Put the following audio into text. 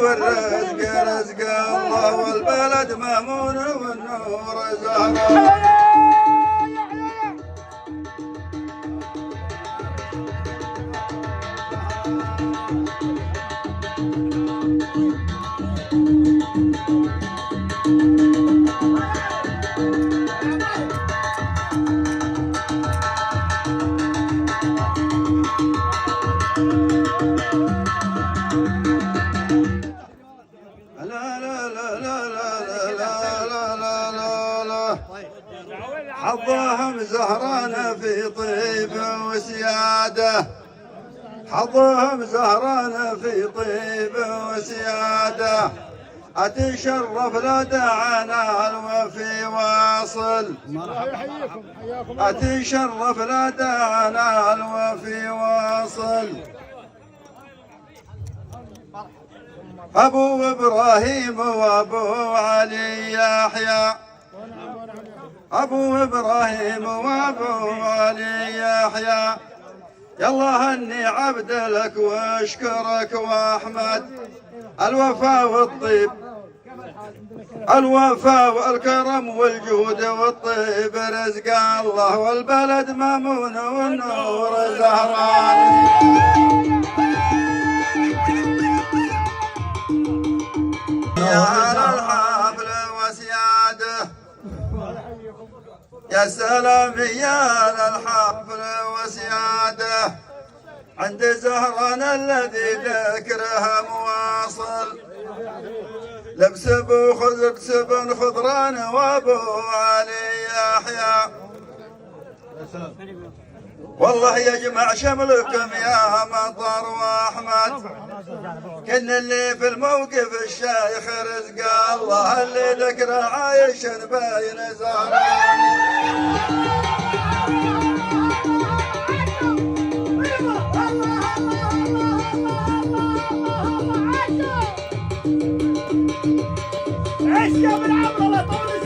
والرزق رزق الله والبلد مامون والنور زهران. حظهم زهران في طيب وسياده، حظهم زهران في طيب وسياده، أتشرف لا دعانا الوفي واصل، أتشرف لا دعانا الوفي واصل. أبو إبراهيم وأبو علي يحيى، أبو إبراهيم وأبو علي يحيى، يالله أني عبد لك وأشكرك وأحمد الوفاء والطيب، الوفاء والكرم والجود والطيب رزق الله والبلد مامون والنور زهران. يا على الحفل وسياده، يا سلام يا للحفل وسياده، عند زهران الذي ذكرها مواصل، لبس بن خضران وابو علي يحيى، والله يجمع شملكم يا مطر واحمد، كن اللي في الموقف الشيخ رزق الله اللي ذكره عايش بين زهران. عيش يا ابن عبد الله طول